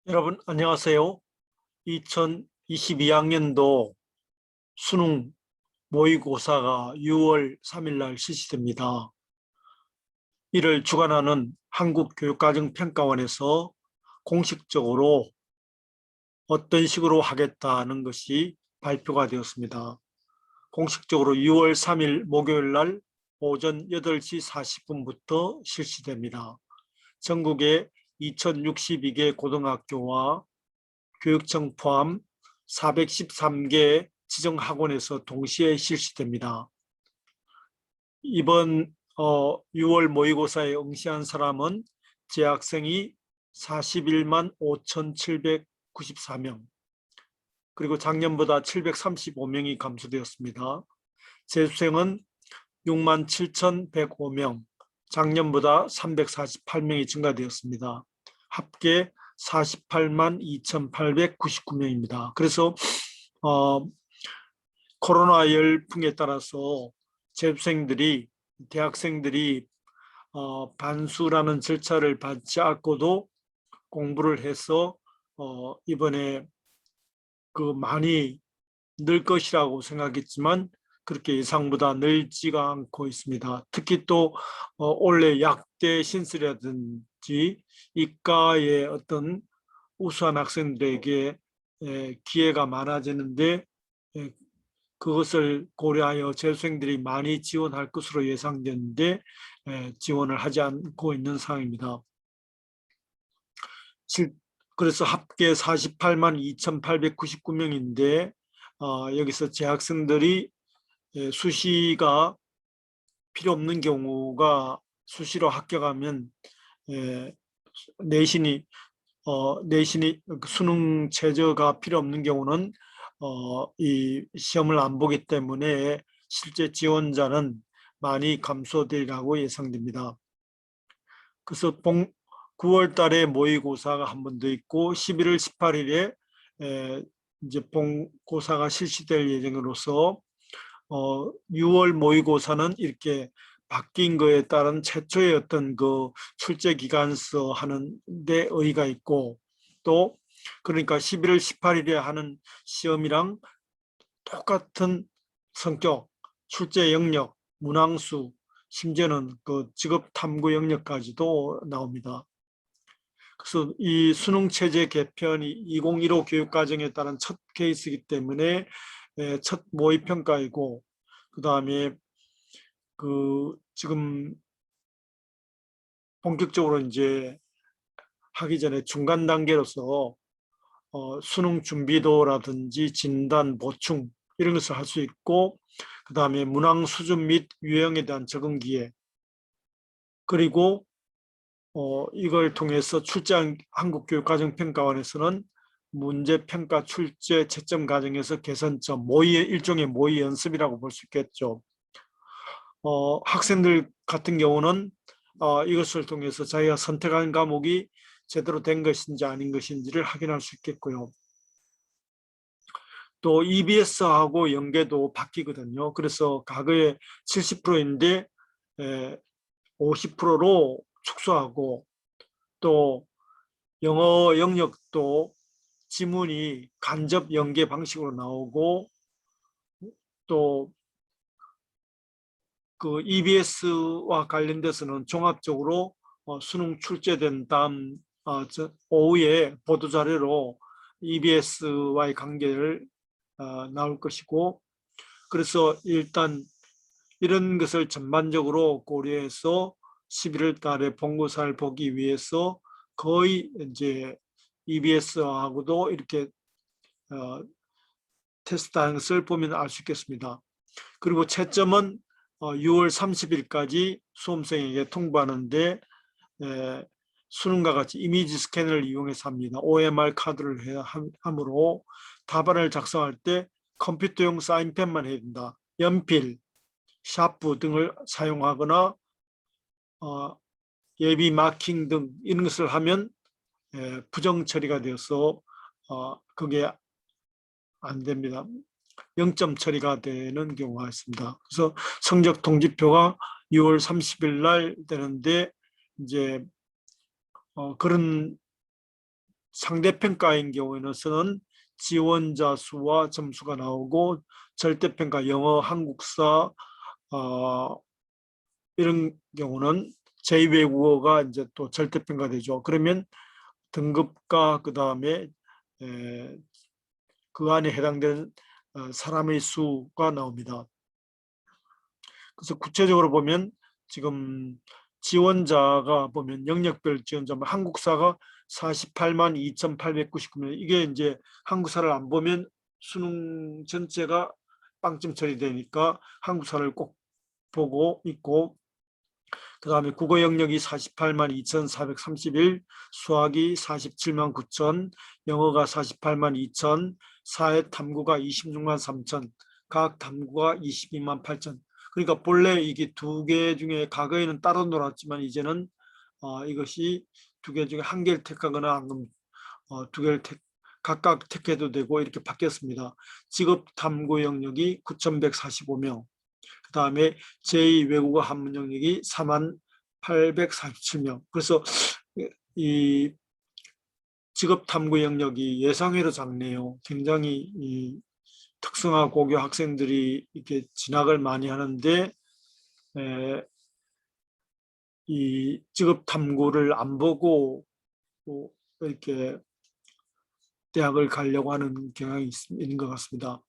여러분 안녕하세요. 2022학년도 수능 모의고사가 6월 3일 날 실시됩니다. 이를 주관하는 한국교육과정평가원에서 공식적으로 어떤 식으로 하겠다는 것이 발표가 되었습니다. 공식적으로 6월 3일 목요일 날 오전 8시 40분부터 실시됩니다. 전국의 2062개 고등학교와 교육청 포함 413개 지정학원에서 동시에 실시됩니다. 이번 6월 모의고사에 응시한 사람은 재학생이 41만 5,794명, 그리고 작년보다 735명이 감소되었습니다. 재수생은 6만 7,105명, 작년보다 348명이 증가되었습니다. 합계 48만 2,899명입니다. 그래서 코로나 열풍에 따라서 재수생들이, 대학생들이 반수라는 절차를 밟지 않고도 공부를 해서 이번에 많이 늘 것이라고 생각했지만 그렇게 예상보다 늘지가 않고 있습니다. 특히 또 올해 약대 신설이라든지 이과의 어떤 우수한 학생들에게 기회가 많아지는데 그것을 고려하여 재수생들이 많이 지원할 것으로 예상되는데 지원을 하지 않고 있는 상황입니다. 그래서 합계 48만 2,899명인데 여기서 재학생들이 수시가 필요 없는 경우가 수시로 합격하면 내신이 수능 최저가 필요 없는 경우는 이 시험을 안 보기 때문에 실제 지원자는 많이 감소되리라고 예상됩니다. 그래서 9월 달에 모의고사가 한 번 더 있고 11월 18일에 이제 본고사가 실시될 예정으로서 6월 모의고사는 이렇게 바뀐 거에 따른 최초의 어떤 그 출제 기간서 하는 데 의의가 있고, 또 그러니까 11월 18일에 하는 시험이랑 똑같은 성격, 출제 영역, 문항수, 심지어는 그 직업 탐구 영역까지도 나옵니다. 그래서 이 수능 체제 개편이 2015 교육과정에 따른 첫 케이스이기 때문에 첫 모의 평가이고, 그 다음에 지금 본격적으로 이제 하기 전에 중간 단계로서 수능 준비도라든지 진단, 보충 이런 것을 할 수 있고, 그 다음에 문항 수준 및 유형에 대한 적응 기회, 그리고 이걸 통해서 출제한 한국교육과정평가원에서는 문제평가 출제 채점 과정에서 개선점, 일종의 모의 연습이라고 볼 수 있겠죠. 학생들 같은 경우는 이것을 통해서 자기가 선택한 과목이 제대로 된 것인지 아닌 것인지를 확인할 수 있겠고요. 또 EBS하고 연계도 바뀌거든요. 그래서 과거에 70%인데 50%로 축소하고, 또 영어 영역도 지문이 간접 연계 방식으로 나오고, 또 그 EBS와 관련돼서는 종합적으로 수능 출제된 다음 오후에 보도자료로 EBS와의 관계를 나올 것이고, 그래서 일단 이런 것을 전반적으로 고려해서 11월 달에 본고사를 보기 위해서 거의 이제 EBS하고도 이렇게 테스트하는 것을 보면 알 수 있겠습니다. 그리고 채점은 6월 30일까지 수험생에게 통보하는데 수능과 같이 이미지 스캔을 이용해서 합니다. OMR 카드를 함으로 답안을 작성할 때 컴퓨터용 사인펜만 해야 된다. 연필, 샤프 등을 사용하거나 예비 마킹 등 이런 것을 하면 부정 처리가 되어서 그게 안 됩니다. 0점 처리가 되는 경우가 있습니다. 그래서 성적 통지표가 6월 30일 날 되는데 이제 그런 상대평가인 경우에는 지원자 수와 점수가 나오고, 절대평가 영어, 한국사 이런 경우는 제2외국어가 이제 또 절대평가 되죠. 그러면 등급과 그 다음에 그 안에 해당되는 사람의 수가 나옵니다. 그래서 구체적으로 보면 지금 지원자가 보면 영역별 지원자, 한국사가 48만 2,899명. 이게 이제 한국사를 안 보면 수능 전체가 빵점 처리되니까 한국사를 꼭 보고 있고, 그 다음에 국어 영역이 48만 2,431, 수학이 47만 9천, 영어가 48만 2천, 사회 탐구가 26만 3천, 과학 탐구가 22만 8천. 그러니까 본래 이게 두 개 중에 과거에는 따로 놀았지만 이제는 이것이 두 개 중에 한 개를 택하거나 아니면 두 개를 각각 택해도 되고 이렇게 바뀌었습니다. 직업 탐구 영역이 9,145명, 그 다음에 제2 외국어 한문 영역이 4만 847명. 그래서 이 직업 탐구 영역이 예상외로 작네요. 굉장히 이 특성화 고교 학생들이 이렇게 진학을 많이 하는데 이 직업 탐구를 안 보고 이렇게 대학을 가려고 하는 경향이 있는 것 같습니다.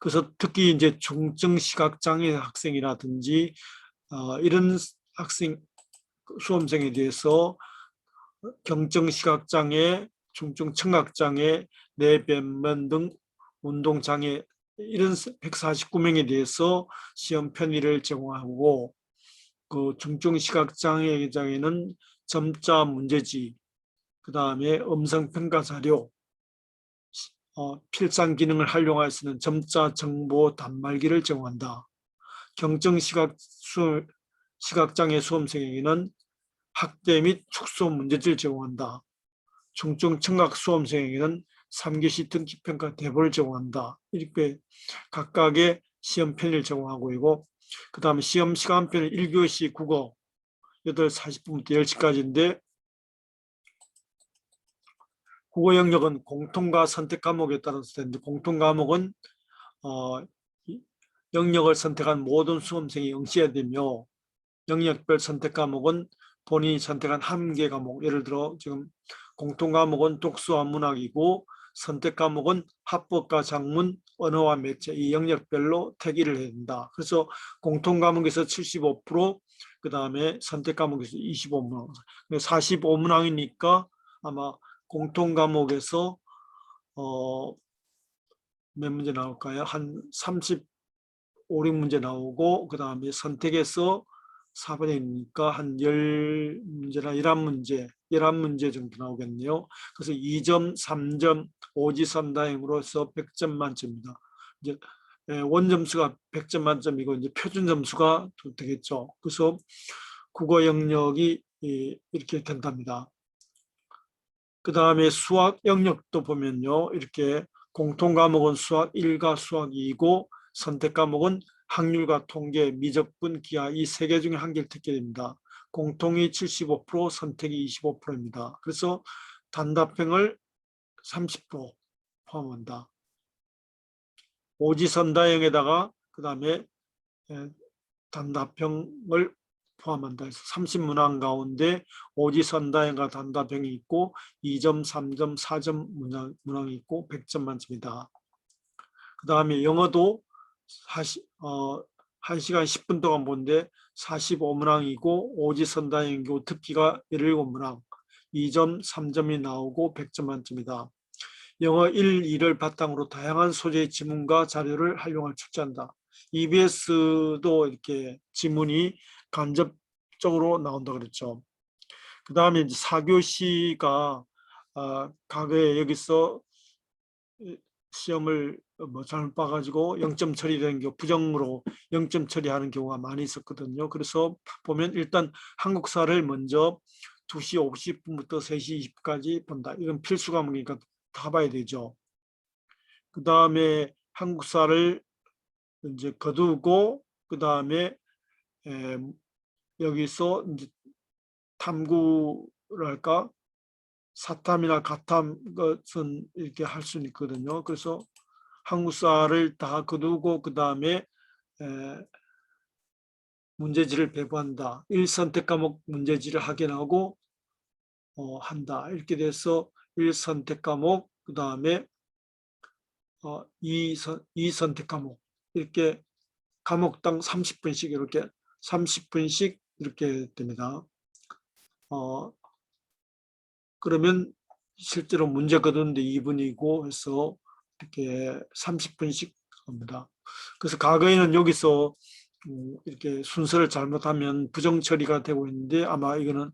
그래서 특히 이제 중증 시각장애 학생이라든지 이런 학생 수험생에 대해서 경증 시각장애, 중증 청각장애, 뇌변면 등 운동장애 이런 149명에 대해서 시험 편의를 제공하고, 그 중증 시각장애장애는 점자 문제지, 그 다음에 음성 평가 자료, 필상 기능을 활용할 수 있는 점자 정보 단말기를 제공한다. 경증 시각장애 수험생에게는 학대 및 축소 문제지를 제공한다. 중증 청각 수험생에게는 3교시 등기평가 대본을 제공한다. 이렇게 각각의 시험 편의를 제공하고 있고, 그 다음에 시험 시간표는 1교시 국어 8시 40분부터 10시까지인데, 국어 영역은 공통과 선택 과목에 따라서 되는데, 공통 과목은 영역을 선택한 모든 수험생이 응시해야 되며, 영역별 선택 과목은 본인이 선택한 한 개 과목, 예를 들어 지금 공통 과목은 독서와 문학이고, 선택 과목은 합법과 장문, 언어와 매체, 이 영역별로 택일을 해야 된다. 그래서 공통 과목에서 75%, 그 다음에 선택 과목에서 25문항, 45문항이니까 아마 공통 과목에서 몇 문제 나올까요? 한 35, 6문제 나오고, 그 다음에 선택에서 4번이니까 한 10문제나 11문제 정도 나오겠네요. 그래서 2점, 3점, 오지선다행으로서 100점 만점입니다. 이제 원점수가 100점 만점이고 이제 표준 점수가 되겠죠. 그래서 국어 영역이 이렇게 된답니다. 그 다음에 수학 영역도 보면요, 이렇게 공통 과목은 수학 1과 수학 2이고, 선택 과목은 학률과 통계, 미적분, 기하 이 세 개 중에 한 개를 택게 됩니다. 공통이 75%, 선택이 25%입니다. 그래서 단답형을 30% 포함한다. 오지선다형에다가 그 다음에 단답형을 포함한다 해서 30문항 가운데 오지선다형과 단답형이 있고, 2점, 3점, 4점 문항이 있고 100점 만점이다. 그 다음에 영어도 1시간 10분 동안 보는데 45문항이고, 오지선다형이고 특기가 17문항, 2점, 3점이 나오고 100점 만점이다. 영어 1, 2를 바탕으로 다양한 소재의 지문과 자료를 활용할 축제한다. EBS도 이렇게 지문이 간접적으로 나온다 그랬죠. 그 다음에 이제 4교시가 과거에 여기서 시험을 잘못 봐가지고 0점 처리되는 경우, 부정으로 0점 처리하는 경우가 많이 있었거든요. 그래서 보면 일단 한국사를 먼저 2시 50분부터 3시 20분까지 본다. 이건 필수 과목이니까 다 봐야 되죠. 그 다음에 한국사를 이제 거두고, 그 다음에 여기서 이제 탐구를 할까, 사탐이나 가탐 것은 이렇게 할 수 있거든요. 그래서 한국사를 다 거두고 그 다음에 문제지를 배부한다. 1선택 과목 문제지를 확인하고 한다. 이렇게 돼서 1선택 과목 그 다음에 2선택 과목 이렇게 과목당 30분씩 이렇게 30분씩 이렇게 됩니다. 그러면 실제로 문제 거두는데 2분이고 해서 이렇게 30분씩 합니다. 그래서 과거에는 여기서 이렇게 순서를 잘못하면 부정 처리가 되고 있는데 아마 이거는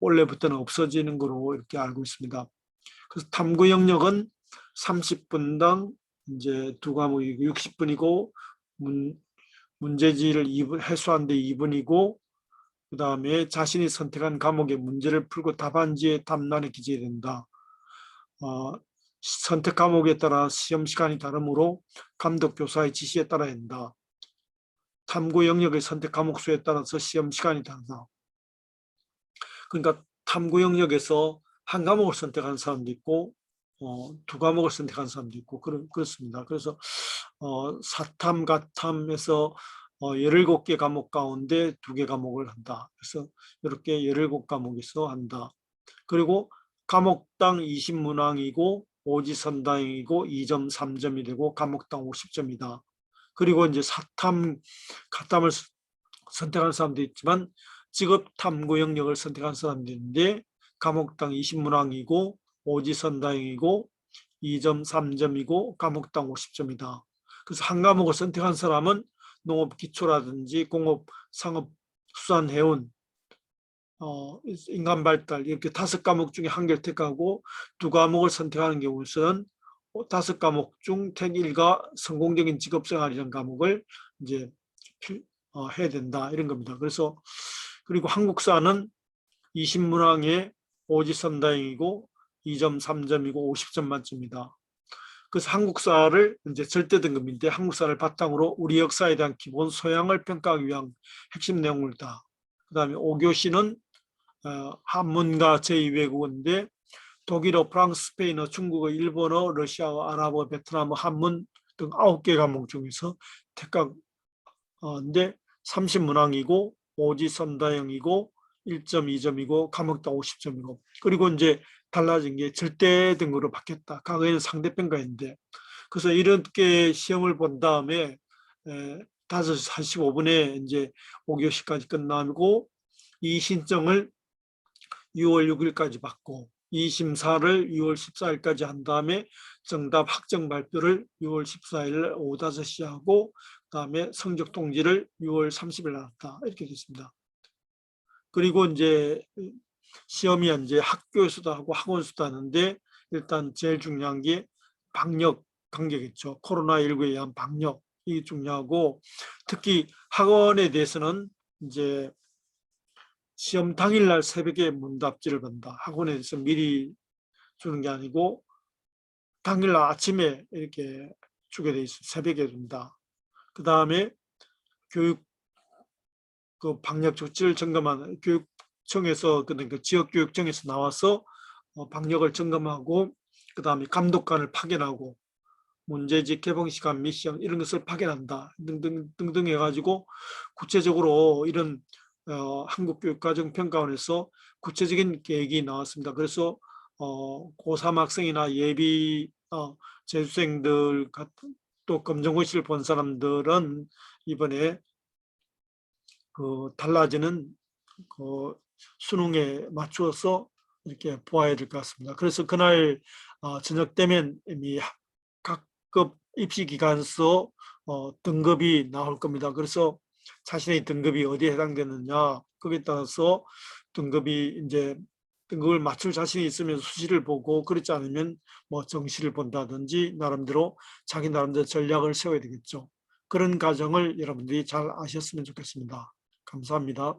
원래부터는 없어지는 거로 이렇게 알고 있습니다. 그래서 탐구 영역은 30분당 이제 두 과목이 60분이고 문제지를 해소하는데 2분이고 그 다음에 자신이 선택한 과목의 문제를 풀고 답안지에 답란에 기재해야 된다. 선택 과목에 따라 시험 시간이 다르므로 감독 교사의 지시에 따라야 한다. 탐구 영역의 선택 과목 수에 따라서 시험 시간이 다르다. 그러니까 탐구 영역에서 한 과목을 선택하는 사람도 있고 두 과목을 선택하는 사람도 있고 그렇습니다. 그래서 사탐, 가탐에서 17개 과목 가운데 2개 과목을 한다. 그래서 이렇게 17과목에서 한다. 그리고 과목당 20문항이고 오지선다형이고 2점, 3점이 되고 과목당 50점이다. 그리고 이제 사탐, 가탐을 선택하는 사람도 있지만 직업 탐구 영역을 선택한 사람도 있는데 과목당 20문항이고 오지선다형이고 2점, 3점이고 과목당 50점이다. 그래서 한 과목을 선택한 사람은 농업기초라든지 공업, 상업, 수산해운, 인간발달 이렇게 5과목 중에 한 개를 택하고 2과목을 선택하는 경우에는 5과목 중 택1과 성공적인 직업생활이라는 과목을 이제 해야 된다 이런 겁니다. 그래서 그리고 한국사는 20문항에 오지선다형이고 2점, 3점이고 50점 만점이다. 그래서 한국사를 이제 절대 등급인데 한국사를 바탕으로 우리 역사에 대한 기본 소양을 평가하기 위한 핵심 내용을 다. 그다음에 5교시는 한문과 제2외국어인데 독일어, 프랑스, 스페인어, 중국어, 일본어, 러시아어, 아랍어, 베트남어, 한문 등 9개 과목 중에서 택각인데 30문항이고 오지선다형이고 1점, 2점이고 과목당 50점이고 그리고 이제 달라진 게 절대 등급으로 바뀌었다. 과거에는 상대평가였는데 그래서 이렇게 시험을 본 다음에 5시 45분에 이제 5교시까지 끝나고 이 신청을 6월 6일까지 받고 이 심사를 6월 14일까지 한 다음에 정답 확정 발표를 6월 14일 오후 5시에 하고 그다음에 성적 통지를 6월 30일 날 했다. 이렇게 됐습니다. 그리고 이제 시험이 이제 학교에서도 하고 학원에서도 하는데 일단 제일 중요한 게 방역 관계겠죠. 코로나19에 의한 방역이 중요하고 특히 학원에 대해서는 이제 시험 당일날 새벽에 문답지를 받는다. 학원에서 미리 주는 게 아니고 당일날 아침에 이렇게 주게 돼 있어. 새벽에 준다. 그 다음에 교육 그 방역 조치를 점검하는 교육청에서 그 지역교육청에서 나와서 방역을 점검하고 그 다음에 감독관을 파견하고 문제지 개봉 시간 미션 이런 것을 파견한다 등등 해가지고 구체적으로 이런 한국교육과정평가원에서 구체적인 계획이 나왔습니다. 그래서 고3 학생이나 예비 재수생들 같은 또 검정고시를 본 사람들은 이번에 그 달라지는 그 수능에 맞추어서 이렇게 보아야 될 것 같습니다. 그래서 그날 저녁 되면 이미 각급 입시기관서 등급이 나올 겁니다. 그래서 자신의 등급이 어디에 해당되느냐 거기에 따라서 등급이 이제 등급을 맞출 자신이 있으면 수시를 보고 그렇지 않으면 뭐 정시를 본다든지 나름대로 자기 나름대로 전략을 세워야 되겠죠. 그런 과정을 여러분들이 잘 아셨으면 좋겠습니다. 감사합니다.